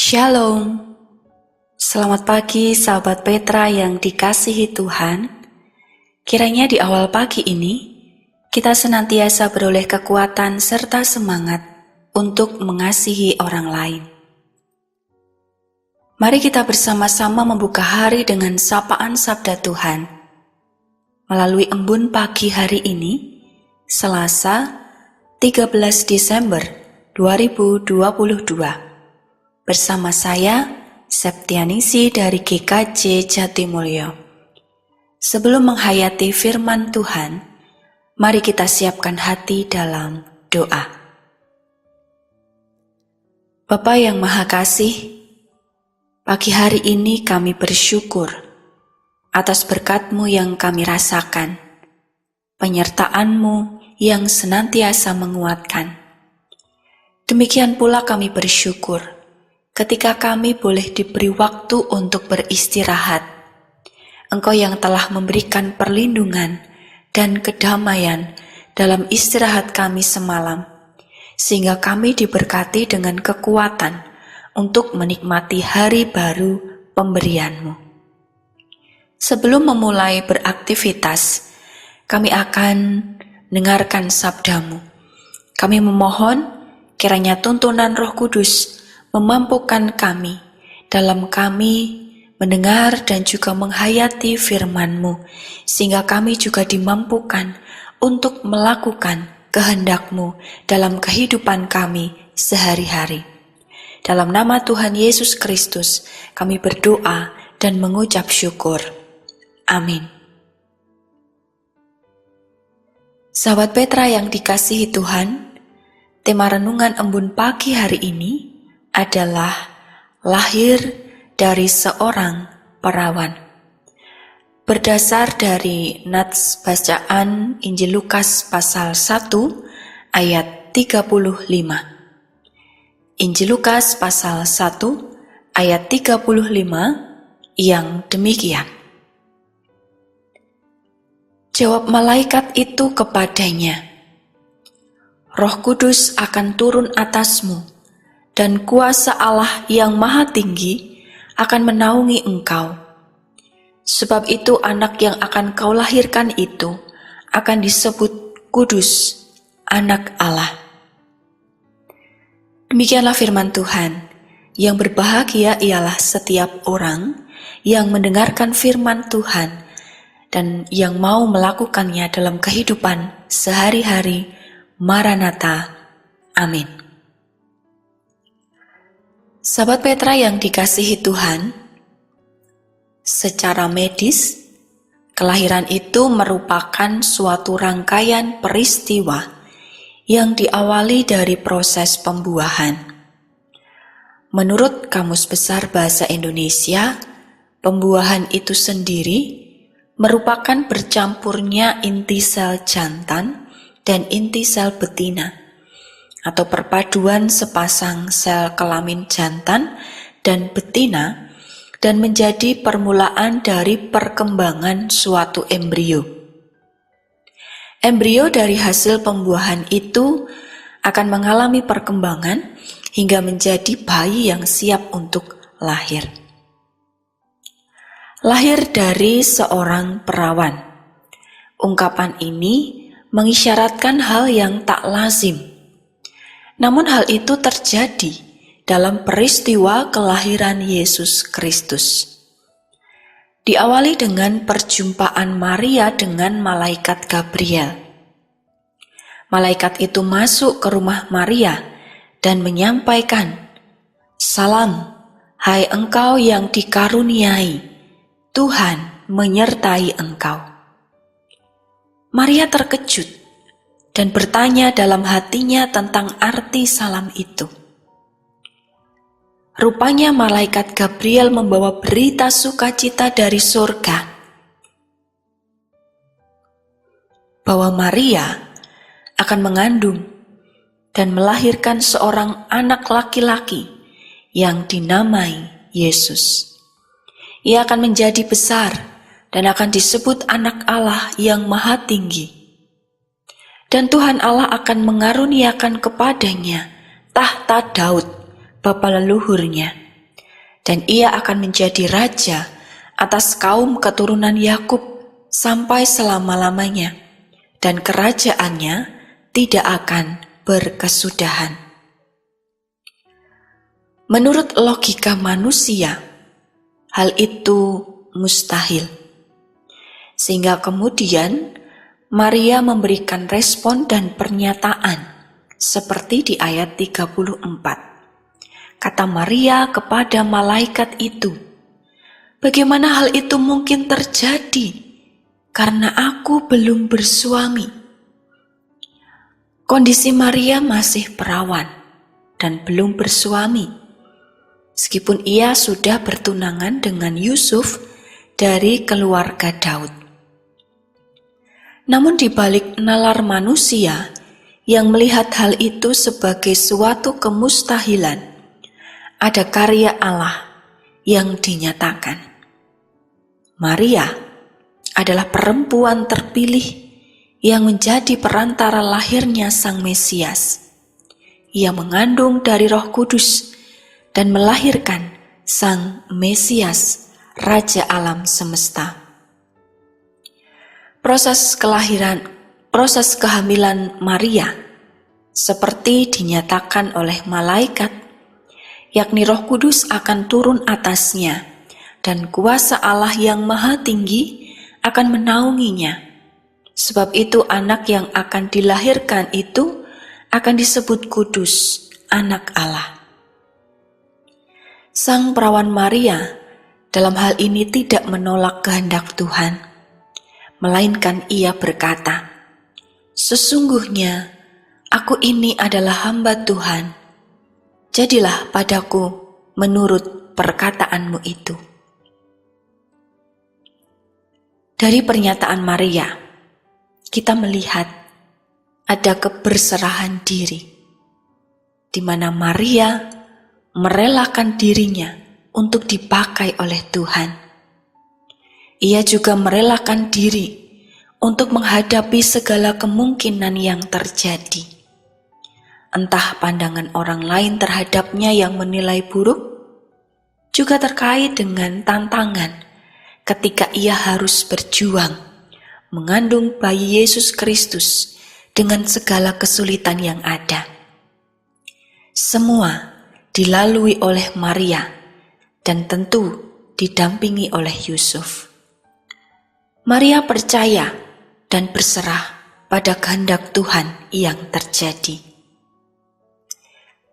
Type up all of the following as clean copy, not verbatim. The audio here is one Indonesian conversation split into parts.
Shalom, selamat pagi sahabat Petra yang dikasihi Tuhan. Kiranya di awal pagi ini, kita senantiasa beroleh kekuatan serta semangat untuk mengasihi orang lain. Mari kita bersama-sama membuka hari dengan sapaan sabda Tuhan. Melalui embun pagi hari ini, Selasa 13 Desember 2022. Bersama saya, Septianisi dari GKJ Jatimulyo. Sebelum menghayati firman Tuhan, mari kita siapkan hati dalam doa. Bapa yang Maha Kasih, pagi hari ini kami bersyukur atas berkat-Mu yang kami rasakan, penyertaan-Mu yang senantiasa menguatkan. Demikian pula kami bersyukur ketika kami boleh diberi waktu untuk beristirahat. Engkau yang telah memberikan perlindungan dan kedamaian dalam istirahat kami semalam, sehingga kami diberkati dengan kekuatan untuk menikmati hari baru pemberian-Mu. Sebelum memulai beraktivitas, kami akan dengarkan sabda-Mu. Kami memohon kiranya tuntunan Roh Kudus memampukan kami dalam kami mendengar dan juga menghayati firman-Mu, sehingga kami juga dimampukan untuk melakukan kehendak-Mu dalam kehidupan kami sehari-hari. Dalam nama Tuhan Yesus Kristus, kami berdoa dan mengucap syukur. Amin. Sahabat Petra yang dikasihi Tuhan, tema renungan embun pagi hari ini adalah lahir dari seorang perawan. Berdasar dari nats bacaan Injil Lukas pasal 1 ayat 35. Injil Lukas pasal 1 ayat 35 yang demikian. Jawab malaikat itu kepadanya, Roh Kudus akan turun atasmu, dan kuasa Allah yang Maha Tinggi akan menaungi engkau. Sebab itu anak yang akan kau lahirkan itu akan disebut kudus, anak Allah. Demikianlah firman Tuhan. Yang berbahagia ialah setiap orang yang mendengarkan firman Tuhan dan yang mau melakukannya dalam kehidupan sehari-hari. Maranatha. Amin. Sahabat Petra yang dikasihi Tuhan, secara medis, kelahiran itu merupakan suatu rangkaian peristiwa yang diawali dari proses pembuahan. Menurut Kamus Besar Bahasa Indonesia, pembuahan itu sendiri merupakan bercampurnya inti sel jantan dan inti sel betina, atau perpaduan sepasang sel kelamin jantan dan betina, dan menjadi permulaan dari perkembangan suatu embrio. Embrio dari hasil pembuahan itu akan mengalami perkembangan hingga menjadi bayi yang siap untuk lahir. Lahir dari seorang perawan. Ungkapan ini mengisyaratkan hal yang tak lazim. Namun hal itu terjadi dalam peristiwa kelahiran Yesus Kristus. Diawali dengan perjumpaan Maria dengan malaikat Gabriel. Malaikat itu masuk ke rumah Maria dan menyampaikan, "Salam, hai engkau yang dikaruniai, Tuhan menyertai engkau." Maria terkejut dan bertanya dalam hatinya tentang arti salam itu. Rupanya malaikat Gabriel membawa berita sukacita dari surga bahwa Maria akan mengandung dan melahirkan seorang anak laki-laki yang dinamai Yesus. Ia akan menjadi besar dan akan disebut Anak Allah yang Maha Tinggi. Dan Tuhan Allah akan mengaruniakan kepadanya tahta Daud, bapa leluhurnya, dan ia akan menjadi raja atas kaum keturunan Yakub sampai selama-lamanya, dan kerajaannya tidak akan berkesudahan. Menurut logika manusia, hal itu mustahil. Sehingga kemudian Maria memberikan respon dan pernyataan seperti di ayat 34. Kata Maria kepada malaikat itu, "Bagaimana hal itu mungkin terjadi? Karena aku belum bersuami." Kondisi Maria masih perawan dan belum bersuami, meskipun ia sudah bertunangan dengan Yusuf dari keluarga Daud. Namun di balik nalar manusia yang melihat hal itu sebagai suatu kemustahilan, ada karya Allah yang dinyatakan. Maria adalah perempuan terpilih yang menjadi perantara lahirnya Sang Mesias. Ia mengandung dari Roh Kudus dan melahirkan Sang Mesias, Raja alam semesta. Proses kehamilan Maria seperti dinyatakan oleh malaikat, yakni Roh Kudus akan turun atasnya, dan kuasa Allah yang Maha Tinggi akan menaunginya. Sebab itu anak yang akan dilahirkan itu akan disebut kudus, anak Allah. Sang perawan Maria dalam hal ini tidak menolak kehendak Tuhan, melainkan ia berkata, "Sesungguhnya aku ini adalah hamba Tuhan. Jadilah padaku menurut perkataanmu itu." Dari pernyataan Maria, kita melihat ada keberserahan diri, di mana Maria merelakan dirinya untuk dipakai oleh Tuhan. Ia juga merelakan diri untuk menghadapi segala kemungkinan yang terjadi. Entah pandangan orang lain terhadapnya yang menilai buruk, juga terkait dengan tantangan ketika ia harus berjuang mengandung bayi Yesus Kristus dengan segala kesulitan yang ada. Semua dilalui oleh Maria dan tentu didampingi oleh Yusuf. Maria percaya dan berserah pada kehendak Tuhan yang terjadi.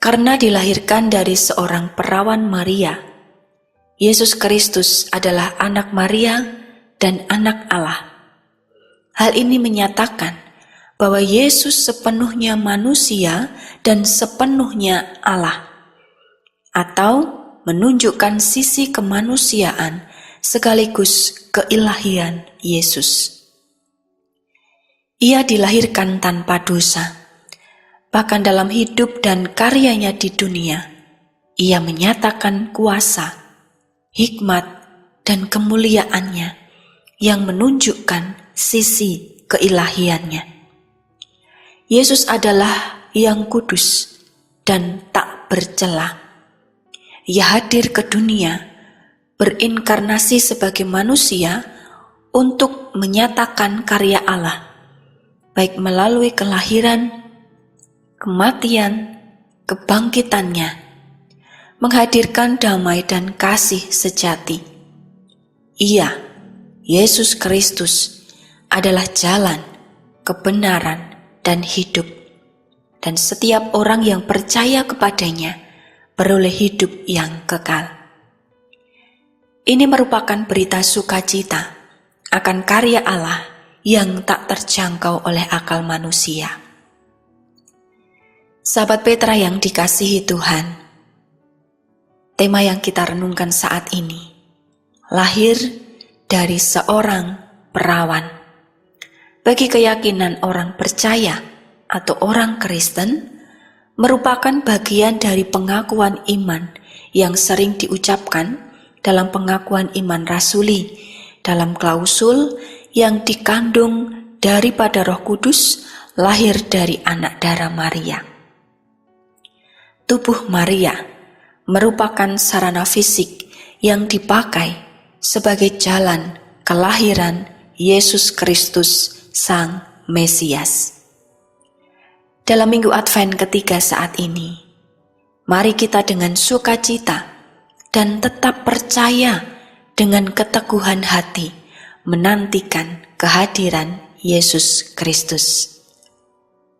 Karena dilahirkan dari seorang perawan Maria, Yesus Kristus adalah anak Maria dan anak Allah. Hal ini menyatakan bahwa Yesus sepenuhnya manusia dan sepenuhnya Allah, atau menunjukkan sisi kemanusiaan sekaligus keilahian Yesus. Ia dilahirkan tanpa dosa. Bahkan dalam hidup dan karyanya di dunia, ia menyatakan kuasa, hikmat, dan kemuliaannya yang menunjukkan sisi keilahiannya. Yesus adalah yang kudus dan tak bercela. Ia hadir ke dunia, berinkarnasi sebagai manusia untuk menyatakan karya Allah, baik melalui kelahiran, kematian, kebangkitannya, menghadirkan damai dan kasih sejati. Ia, Yesus Kristus, adalah jalan, kebenaran, dan hidup, dan setiap orang yang percaya kepadanya beroleh hidup yang kekal. Ini merupakan berita sukacita akan karya Allah yang tak terjangkau oleh akal manusia. Sahabat Petra yang dikasihi Tuhan, tema yang kita renungkan saat ini lahir dari seorang perawan. Bagi keyakinan orang percaya atau orang Kristen, merupakan bagian dari pengakuan iman yang sering diucapkan dalam pengakuan iman rasuli, dalam klausul yang dikandung daripada Roh Kudus, lahir dari anak darah Maria. Tubuh Maria merupakan sarana fisik yang dipakai sebagai jalan kelahiran Yesus Kristus Sang Mesias. Dalam Minggu Advent ketiga saat ini, mari kita dengan sukacita dan tetap percaya dengan keteguhan hati menantikan kehadiran Yesus Kristus.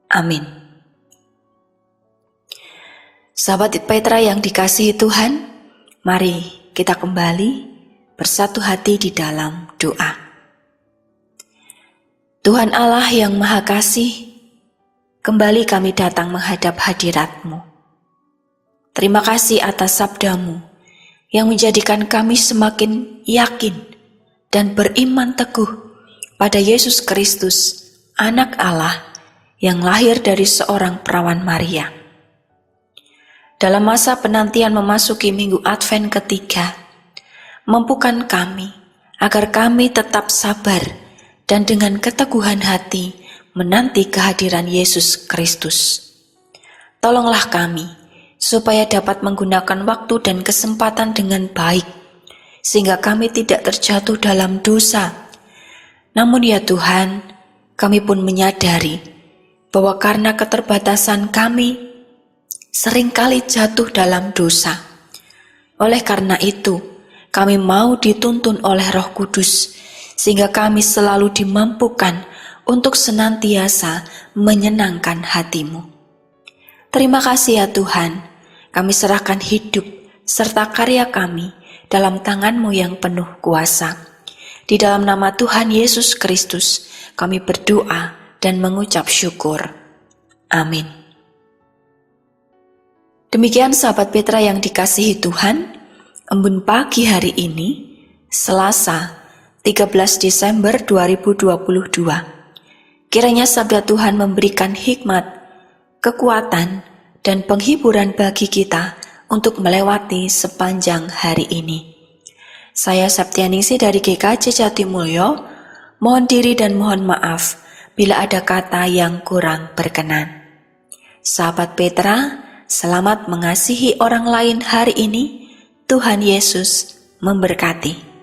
Amin. Sahabat Petra yang dikasihi Tuhan, mari kita kembali bersatu hati di dalam doa. Tuhan Allah yang Maha Kasih, kembali kami datang menghadap hadirat-Mu. Terima kasih atas sabda-Mu yang menjadikan kami semakin yakin dan beriman teguh pada Yesus Kristus, Anak Allah yang lahir dari seorang perawan Maria. Dalam masa penantian memasuki Minggu Advent ketiga, mampukan kami agar kami tetap sabar dan dengan keteguhan hati menanti kehadiran Yesus Kristus. Tolonglah kami supaya dapat menggunakan waktu dan kesempatan dengan baik, sehingga kami tidak terjatuh dalam dosa. Namun ya Tuhan, kami pun menyadari bahwa karena keterbatasan kami seringkali jatuh dalam dosa. Oleh karena itu, kami mau dituntun oleh Roh Kudus, sehingga kami selalu dimampukan untuk senantiasa menyenangkan hati-Mu. Terima kasih ya Tuhan, kami serahkan hidup serta karya kami dalam tangan-Mu yang penuh kuasa. Di dalam nama Tuhan Yesus Kristus, kami berdoa dan mengucap syukur. Amin. Demikian sahabat Petra yang dikasihi Tuhan, embun pagi hari ini, Selasa 13 Desember 2022. Kiranya sabda Tuhan memberikan hikmat, kekuatan, dan penghiburan bagi kita untuk melewati sepanjang hari ini. Saya Septianingsih dari GKJ Jatimulyo, mohon diri dan mohon maaf bila ada kata yang kurang berkenan. Sahabat Petra, selamat mengasihi orang lain hari ini. Tuhan Yesus memberkati.